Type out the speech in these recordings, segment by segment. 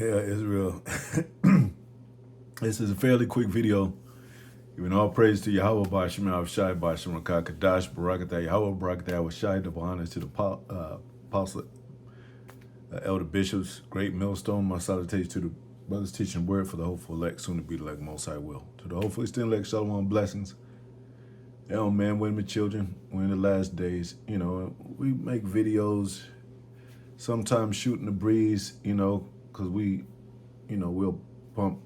Yeah, Israel. This is a fairly quick video. Giving all praise to Yahweh Bashim Avshai Bashim Rakakadash Barakatah Yahweh Barakatah Washai, double honors to the apostle, elder bishops, great millstone. My salutation to the brothers teaching word for the hopeful elect, soon to be the elect, most high will. To the hopefully still elect, shalom, blessings. Hell, man, women, children, we're in the last days. You know, we make videos, sometimes shooting the breeze, because we'll pump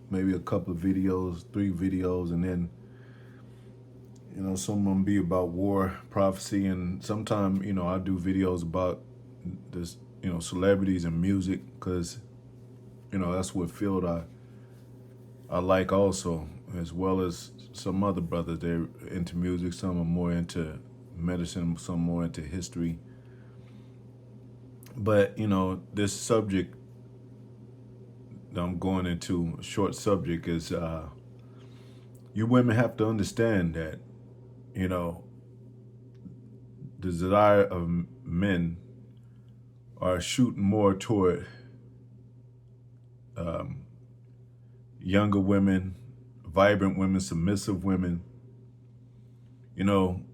maybe a couple of videos, 3 videos, and then, some of them be about war, prophecy, and sometimes, I do videos about this, celebrities and music, because, that's what field I like also, as well as some other brothers. They're into music, some are more into medicine, some more into history. But, this subject that I'm going into, a short subject, is you women have to understand that, the desire of men are shooting more toward younger women, vibrant women, submissive women. Even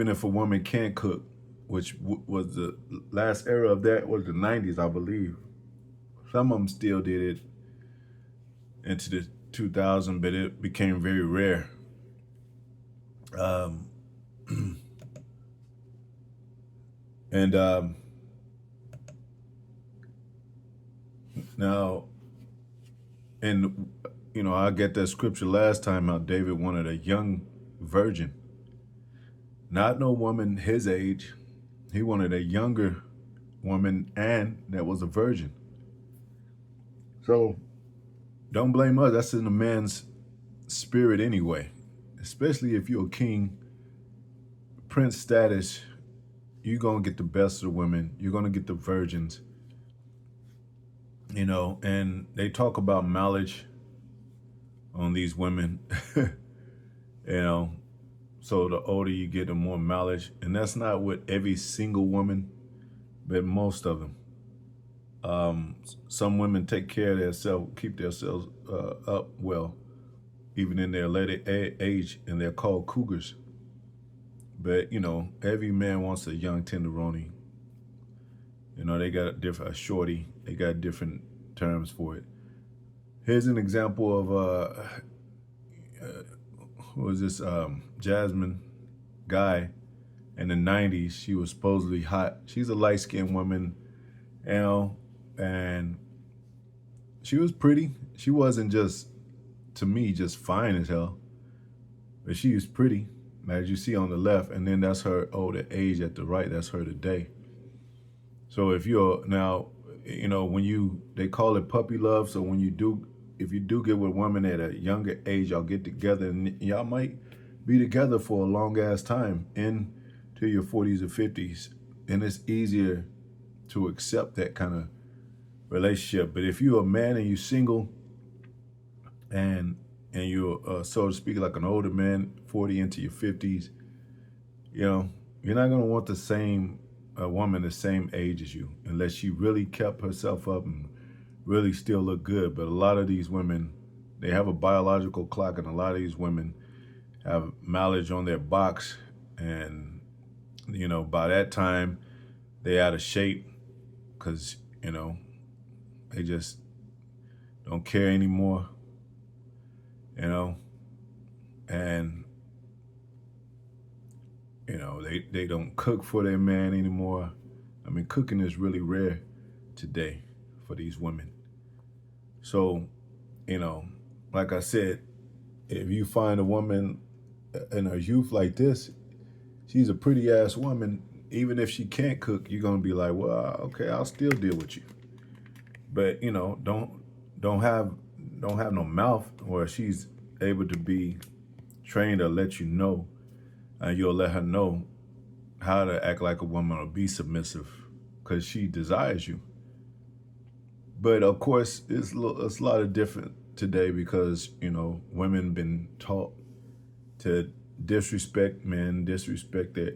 if a woman can't cook, which was the last era of that was the 90s, I believe. Some of them still did it into the 2000s, but it became very rare. And now, and I get that scripture last time how David wanted a young virgin, not no woman his age. He wanted a younger woman and that was a virgin. So don't blame us. That's in a man's spirit anyway, especially if you're a king, prince status. You're going to get the best of the women. You're going to get the virgins. And they talk about mileage on these women. So the older you get, the more mileage. And that's not with every single woman, but most of them. Some women take care of themselves, keep themselves up well, even in their later age, and they're called cougars. But, every man wants a young tenderoni. They got a shorty. They got different terms for it. Here's an example of, who was this, Jasmine Guy in the 90s. She was supposedly hot. She's a light-skinned woman, and she was pretty. She wasn't just, to me, just fine as hell, but she was pretty, as you see on the left, and then that's her older age at the right. That's her today. So if you're now, when they call it puppy love. So if you do get with women at a younger age, y'all get together and y'all might be together for a long ass time into your 40s or 50s. And it's easier to accept that kind of relationship. But if you're a man and you're single and you're, so to speak, like an older man, 40 into your 50s, you're not going to want the same woman the same age as you, unless she really kept herself up and really still look good. But a lot of these women, they have a biological clock, and a lot of these women have mileage on their box, and by that time they out of shape, because they just don't care anymore, and they don't cook for their man anymore. I mean, cooking is really rare today for these women. So, like I said, if you find a woman in her youth like this, she's a pretty ass woman. Even if she can't cook, you're gonna be like, well, okay, I'll still deal with you. But don't have no mouth, or she's able to be trained to let you know, and you'll let her know how to act like a woman or be submissive, because she desires you. But of course, it's a lot of different today, because women been taught to disrespect men, disrespect their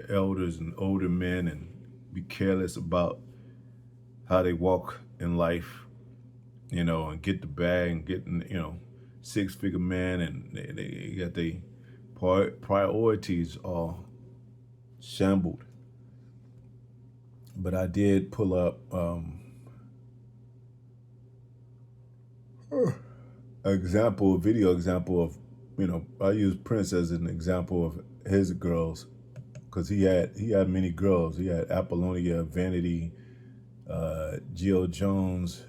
elders and older men, and be careless about how they walk in life, you know, and get the bag and getting, you know, 6-figure man, and they got their priorities all shambled. But I did pull up example, video example of, you know, I use Prince as an example of his girls because he had many girls. He had Apollonia, Vanity, Jill Jones,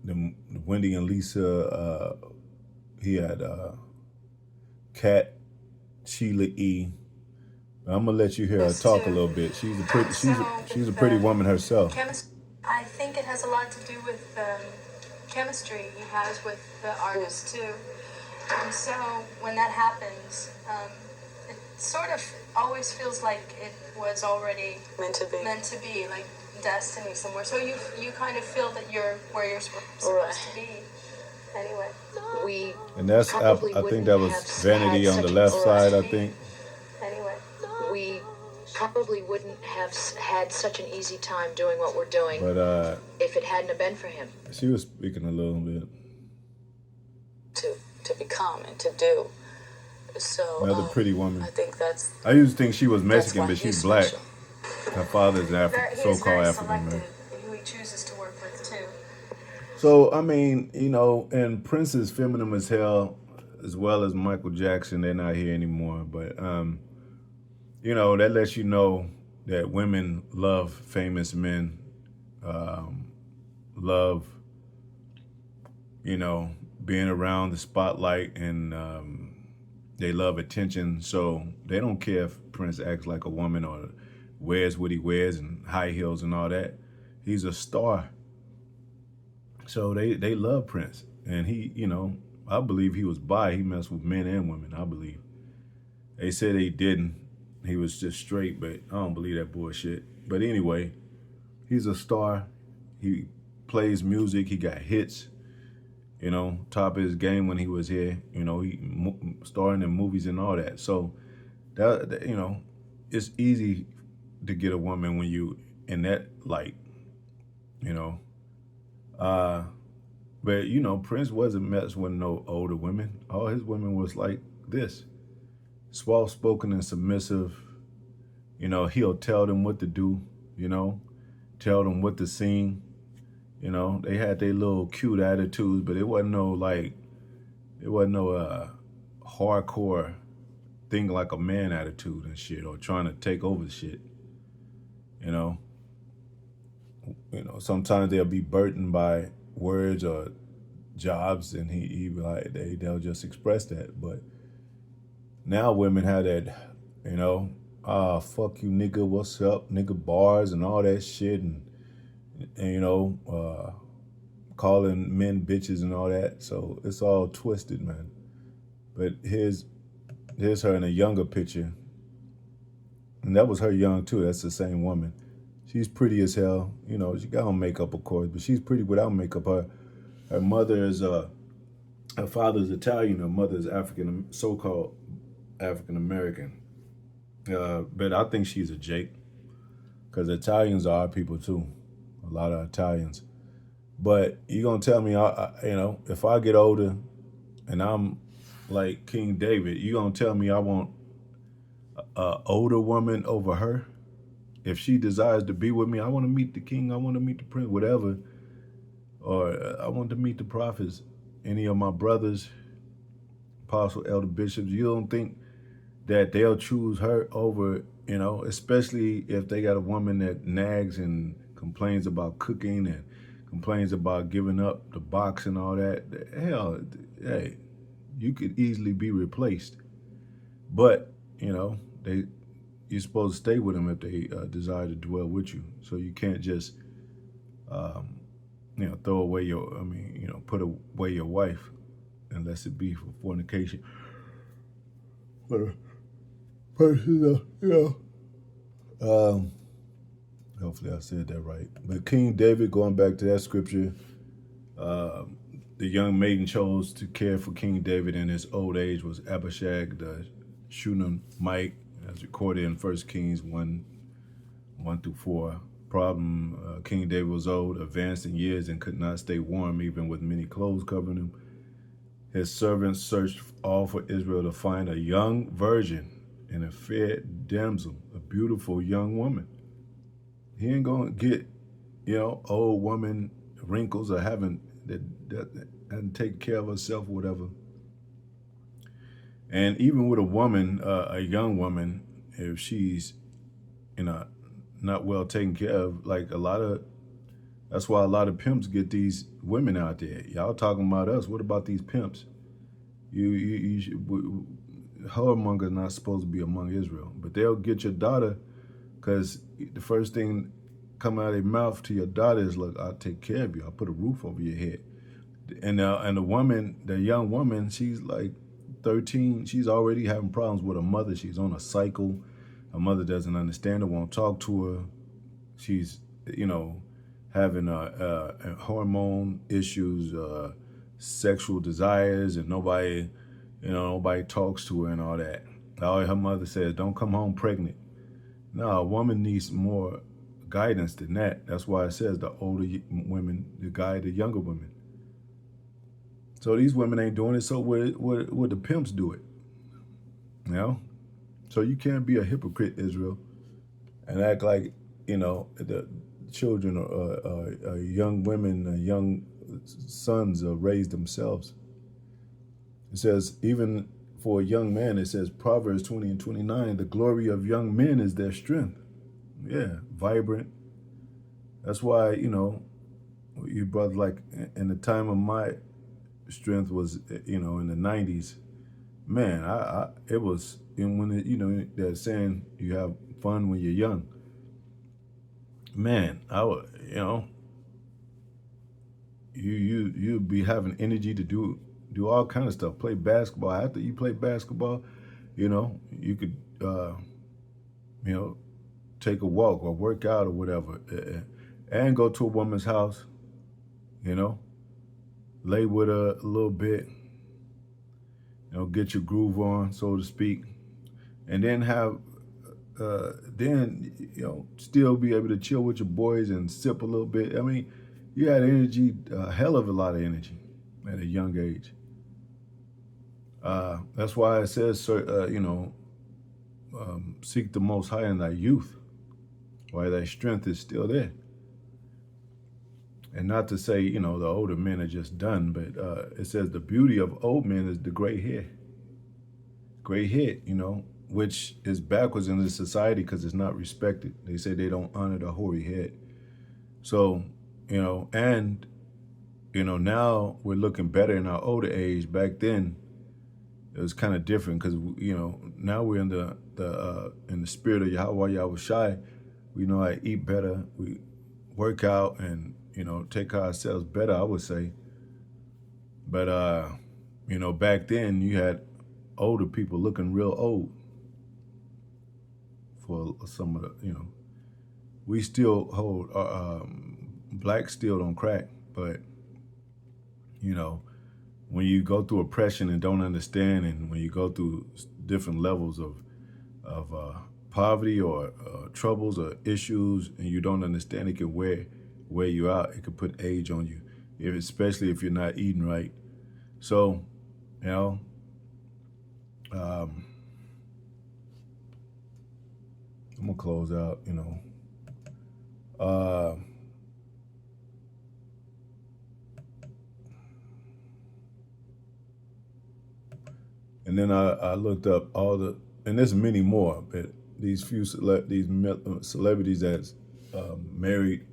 the Wendy and Lisa. He had Kat, Sheila E. I'm gonna let you hear her talk a little bit. She's a pretty woman herself. I think it has a lot to do with chemistry he has with the artist too. And so when that happens, it sort of always feels like it was already meant to be, like destiny somewhere. So you kind of feel that you're where you're supposed to be. Anyway, And that's I think that was Vanity on the left side. I think. Anyway, we probably wouldn't have had such an easy time doing what we're doing, But if it hadn't have been for him. she was speaking a little bit. To become and to do. So Another pretty woman. I think that's. I used to think she was Mexican, but he's she's black. special. Her father's so-called African selective American. who he chooses to work with too. So I mean, you know, and Prince is feminine as hell, as well as Michael Jackson. They're not here anymore, but you know, that lets you know that women love famous men, love, you know, being around the spotlight, and they love attention. So they don't care if Prince acts like a woman or wears what he wears and high heels and all that. He's a star. So they love Prince. And he, you know, I believe he was bi. He messed with men and women, I believe. They said he didn't. He was just straight, but I don't believe that bullshit. But anyway, he's a star. He plays music. He got hits. You know, top of his game when he was here. You know, he starring in movies and all that. So that, you know, it's easy to get a woman when you in that light. You know, but you know, Prince wasn't messed with no older women. All his women was like this, soft-spoken and submissive. You know, he'll tell them what to do. You know, tell them what to sing. You know, they had their little cute attitudes, but it wasn't no hardcore thing like a man attitude and shit, or trying to take over shit. You know, sometimes they'll be burdened by words or jobs, and he like they'll just express that. But now women have that, you know, fuck you nigga, what's up, nigga bars and all that shit, and you know, calling men bitches and all that. So it's all twisted, man. But here's her in a younger picture, and that was her young too. That's the same woman. She's pretty as hell. You know, she got on makeup, of course, but she's pretty without makeup. Her mother is her father's Italian. Her mother is African, so-called African American. But I think she's a Jake, because Italians are our people too. A lot of Italians. But you gonna tell me, you know, if I get older and I'm like King David, you gonna tell me I want an older woman over her? If she desires to be with me, I want to meet the king, I want to meet the prince, whatever. Or I want to meet the prophets, any of my brothers, apostle, elder, bishops. You don't think that they'll choose her over, you know, especially if they got a woman that nags and complains about cooking and complains about giving up the box and all that. Hell, hey, you could easily be replaced. But, you know, you're supposed to stay with them if they desire to dwell with you. So you can't just, you know, throw away put away your wife unless it be for fornication. But person, you know, hopefully I said that right. But King David, going back to that scripture, the young maiden chose to care for King David in his old age was Abishag, the Shunammite, as recorded in 1 Kings 1:1-4. problem. King David was old, advanced in years, and could not stay warm, even with many clothes covering him. His servants searched all for Israel to find a young virgin and a fair damsel, a beautiful young woman. He ain't gonna get, old woman wrinkles or having that and take care of herself, whatever. And even with a woman, a young woman, if she's, not well taken care of, like that's why a lot of pimps get these women out there. Y'all talking about us? What about these pimps? You should, whoremongers not supposed to be among Israel, but they'll get your daughter because the first thing come out of their mouth to your daughter is, "Look, I'll take care of you. I'll put a roof over your head." And the woman, the young woman, she's like 13. She's already having problems with her mother. She's on a cycle. Her mother doesn't understand her, won't talk to her. She's, having hormone issues, sexual desires, and nobody talks to her and all that. All her mother says, "Don't come home pregnant." No, a woman needs more guidance than that. That's why it says the older women to guide the younger women. So these women ain't doing it, so would the pimps do it? So you can't be a hypocrite, Israel, and act like, the children or young women, young sons raise themselves. It says, even for a young man, it says, Proverbs 20 and 29, the glory of young men is their strength. Yeah, vibrant. That's why, you brothers, like in the time of my strength was, in the 90s, man, it was, when they're saying you have fun when you're young. Man, I would, you'd be having energy to do all kind of stuff. Play basketball. After you play basketball, you could, take a walk or work out or whatever, and go to a woman's house, lay with her a little bit, get your groove on, so to speak, and then have, still be able to chill with your boys and sip a little bit. I mean, you had energy, a hell of a lot of energy at a young age. That's why it says, seek the Most High in thy youth, while thy strength is still there. And not to say, the older men are just done, but it says the beauty of old men is the gray hair. Gray hair, which is backwards in this society because it's not respected. They say they don't honor the hoary head. So, and, now we're looking better in our older age. Back then, it was kind of different because, now we're in the spirit of Yahweh Yahushai. We know how to eat better. We work out and, take care of ourselves better, I would say. But, back then you had older people looking real old for some of the, we still hold, blacks still don't crack, but, when you go through oppression and don't understand, and when you go through different levels of poverty or troubles or issues, and you don't understand, it can wear you out. It can put age on you, especially if you're not eating right. So, I'm gonna close out, and then I looked up all the, and there's many more, but these few celebrities that's married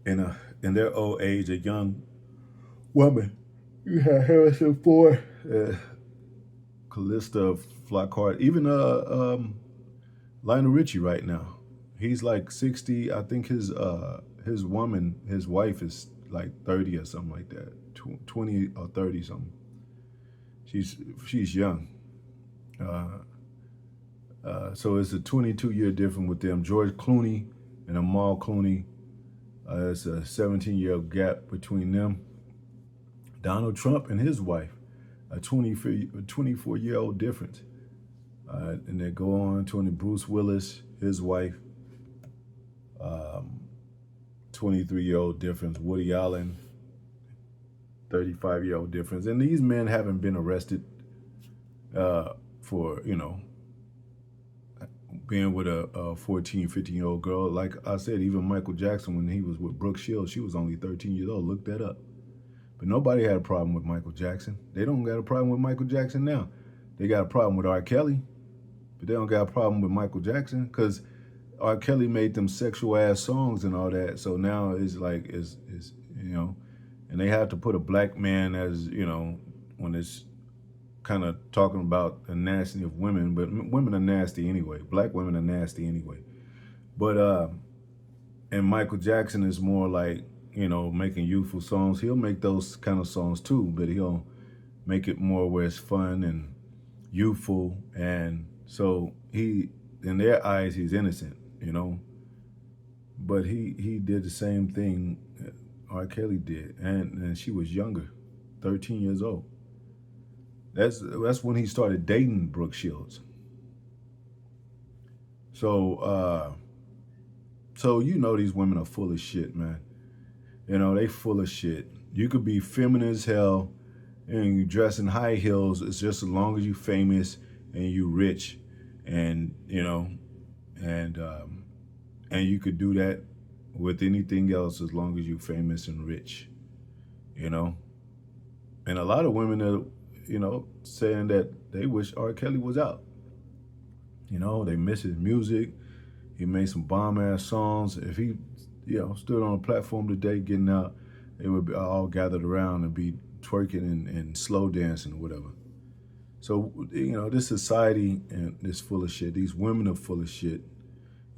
in their old age, a young woman. You had Harrison Ford, Callista Flockhart, even Lionel Richie right now. He's like 60. I think his wife is like 30 or something like that, 20 or 30 something. She's young. So it's a 22-year difference with them. George Clooney and Amal Clooney, it's a 17-year gap between them. Donald Trump and his wife, a 24-year-old difference. And they go on to Bruce Willis, his wife. 23-year-old difference. Woody Allen, 35-year-old difference. And these men haven't been arrested for, being with a 14, 15-year-old girl. Like I said, even Michael Jackson, when he was with Brooke Shields, she was only 13 years old. Look that up. But nobody had a problem with Michael Jackson. They don't got a problem with Michael Jackson now. They got a problem with R. Kelly, but they don't got a problem with Michael Jackson because R. Kelly made them sexual ass songs and all that. So now it's like, and they have to put a black man as, when it's kind of talking about the nasty of women, but women are nasty anyway. Black women are nasty anyway. But, and Michael Jackson is more like, making youthful songs. He'll make those kind of songs too, but he'll make it more where it's fun and youthful. And so in their eyes, he's innocent, but he did the same thing R. Kelly did. And she was younger, 13 years old. That's when he started dating Brooke Shields. So, these women are full of shit, man. They full of shit. You could be feminine as hell and you dress in high heels. It's just as long as you famous and you rich, and and you could do that with anything else as long as you famous and rich, And a lot of women are, saying that they wish R. Kelly was out. They miss his music. He made some bomb-ass songs. If he, stood on a platform today getting out, they would be all gathered around and be twerking and slow dancing or whatever. So, this society is full of shit. These women are full of shit.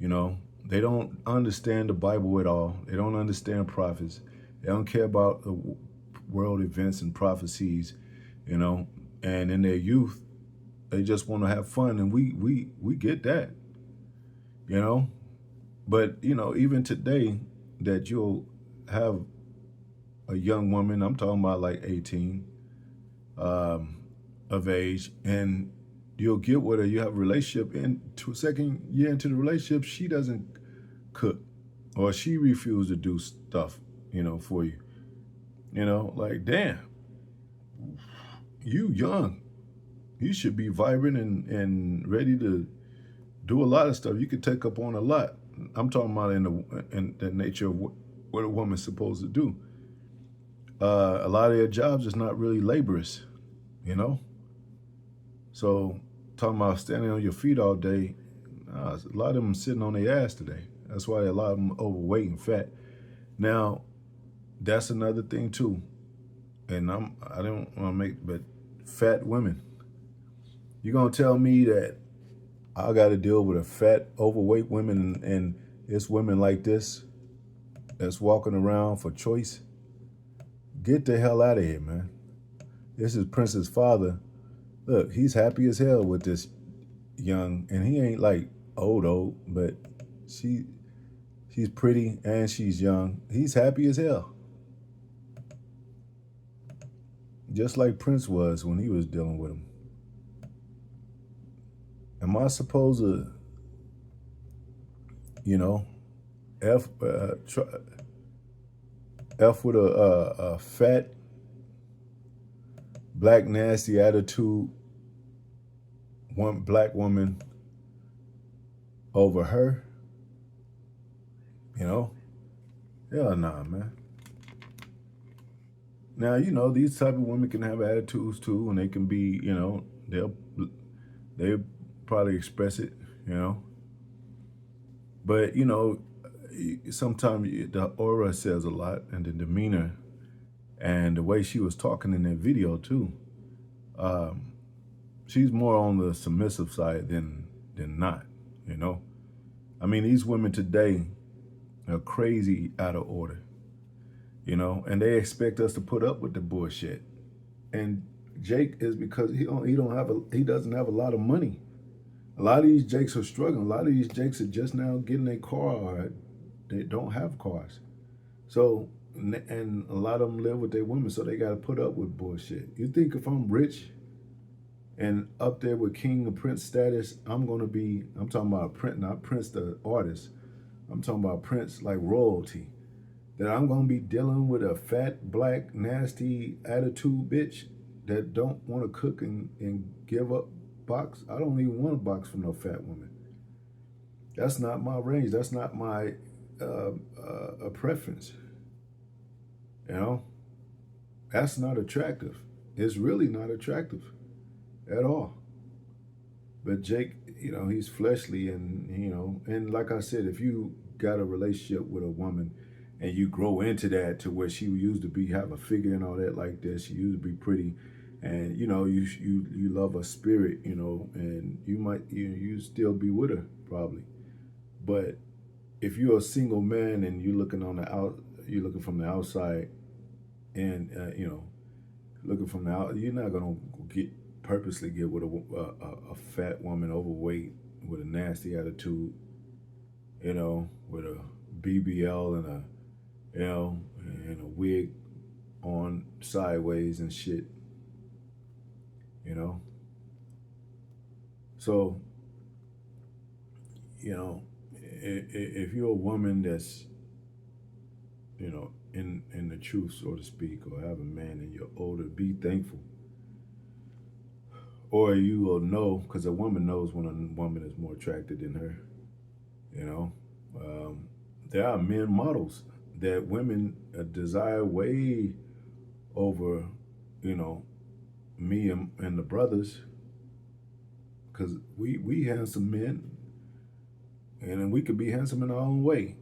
They don't understand the Bible at all. They don't understand prophets. They don't care about the world events and prophecies, and in their youth, they just want to have fun, and we get that, But, even today, that you'll have a young woman, I'm talking about like 18, of age, and you'll get with her, you have a relationship, and to a second year into the relationship, she doesn't cook, or she refuses to do stuff, for you. Like, damn, you young. You should be vibrant and ready to do a lot of stuff. You could take up on a lot. I'm talking about in the nature of what a woman's supposed to do. A lot of their jobs is not really laborious, So talking about standing on your feet all day, a lot of them sitting on their ass today. That's why a lot of them overweight and fat. Now, that's another thing too. And I don't want to but fat women. You're going to tell me that I got to deal with a fat, overweight woman and it's women like this that's walking around for choice? Get the hell out of here, man. This is Prince's father. Look, he's happy as hell with this young, and he ain't like old, but she's pretty and she's young. He's happy as hell. Just like Prince was when he was dealing with him. Am I supposed to, F with a fat, black, nasty attitude, one black woman over her? Hell nah, man. Now, these type of women can have attitudes too, and they can be, they'll probably express it, But, sometimes the aura says a lot, and the demeanor, and the way she was talking in that video too. She's more on the submissive side than not, I mean, these women today are crazy out of order, and they expect us to put up with the bullshit. And Jake is because he doesn't have a lot of money. A lot of these Jakes are struggling. A lot of these Jakes are just now getting a car, or they don't have cars. So, and a lot of them live with their women, so they got to put up with bullshit. You think if I'm rich and up there with King or Prince status, I'm talking about Prince, not Prince the artist, I'm talking about Prince like royalty. That I'm gonna be dealing with a fat, black, nasty attitude bitch that don't want to cook and give up box. I don't even want a box from no fat woman. That's not my range. That's not my a preference. You know, that's not attractive. It's really not attractive at all. But Jake, he's fleshly, and and like I said, if you got a relationship with a woman and you grow into that to where she used to be have a figure and all that like this, she used to be pretty, and you love her spirit, and you might you still be with her probably. But if you're a single man and you're looking on the out, you're looking from the outside, and looking from the out, you're not gonna purposely get with a fat woman, overweight, with a nasty attitude, with a BBL and a wig on sideways and shit, you know. So, if you're a woman that's, in the truth, so to speak, or have a man and you're older, be thankful. Or you will know, because a woman knows when a woman is more attracted than her. You know, there are men models that women desire way over, me and the brothers, because we handsome men, and then we could be handsome in our own way.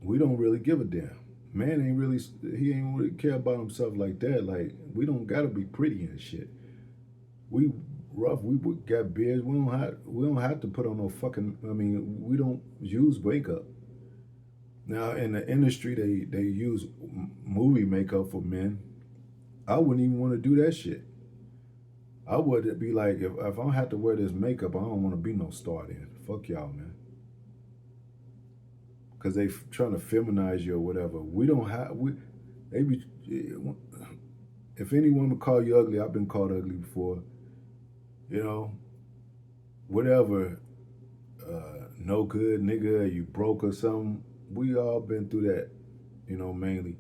We don't really give a damn. Man he ain't really care about himself like that. Like, we don't gotta be pretty and shit. We rough. We got beards. We don't have to put on no fucking. I mean, we don't use makeup. Now in the industry, they use movie makeup for men. I wouldn't even want to do that shit. I would be like, if I don't have to wear this makeup, I don't want to be no star then. Fuck y'all, man. Because they trying to feminize you or whatever. We don't have. They be. If any woman call you ugly, I've been called ugly before. Whatever, no good nigga, you broke or something. We all been through that, mainly.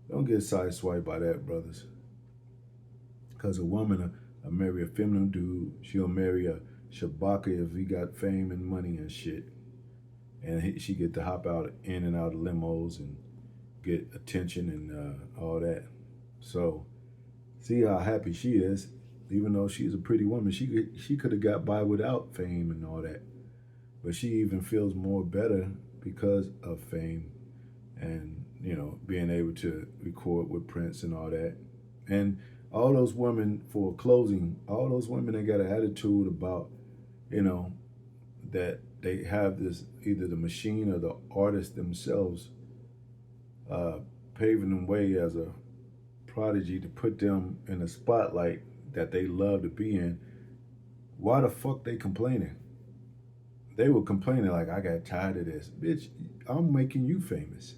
Don't get sideswiped by that, brothers. Because a woman will marry a feminine dude. She'll marry a Shabaka if he got fame and money and shit. And she get to hop out in and out of limos and get attention and all that. So, see how happy she is. Even though she's a pretty woman, she could have got by without fame and all that. But she even feels more better because of fame and, being able to record with Prince and all that. And all those women, for closing, all those women that got an attitude about, that they have this, either the machine or the artist themselves, paving the way as a prodigy to put them in the spotlight that they love to be in. Why the fuck they complaining? They were complaining like, I got tired of this. Bitch, I'm making you famous.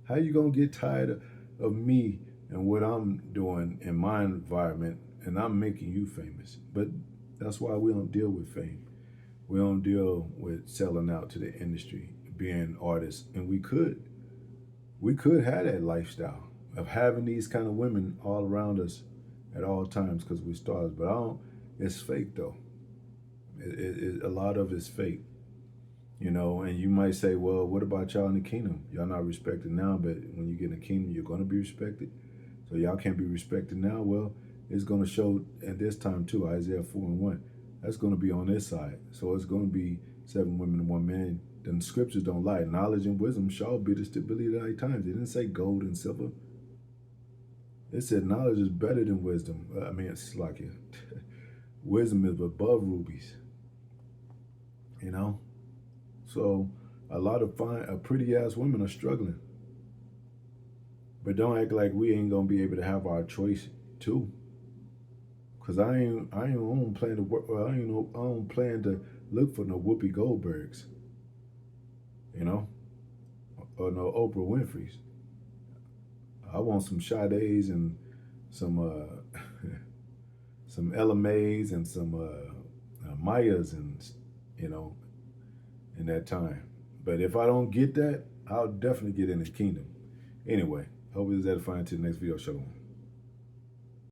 How you gonna get tired of me and what I'm doing in my environment, and I'm making you famous? But that's why we don't deal with fame. We don't deal with selling out to the industry, being artists. And we could have that lifestyle of having these kind of women all around us at all times because we're stars. But it's fake though. A lot of it's fake. And you might say, well, what about y'all in the kingdom? Y'all not respected now, but when you get in the kingdom, you're going to be respected. So y'all can't be respected now. Well, it's going to show at this time too, Isaiah 4:1. That's going to be on this side. So it's going to be 7 women and 1 man. The scriptures don't lie. Knowledge and wisdom shall be the stability of thy times. It didn't say gold and silver. It said knowledge is better than wisdom. It's like wisdom is above rubies. So a lot of pretty ass women are struggling. But don't act like we ain't gonna be able to have our choice too. Cause I don't plan to work. I don't plan to look for no Whoopi Goldbergs. Or no Oprah Winfrey's. I want some Sade's and some some Ella Mays and some Mayas and in that time. But if I don't get that, I'll definitely get in the kingdom. Anyway, hope it was edifying. To the next video. Shalom.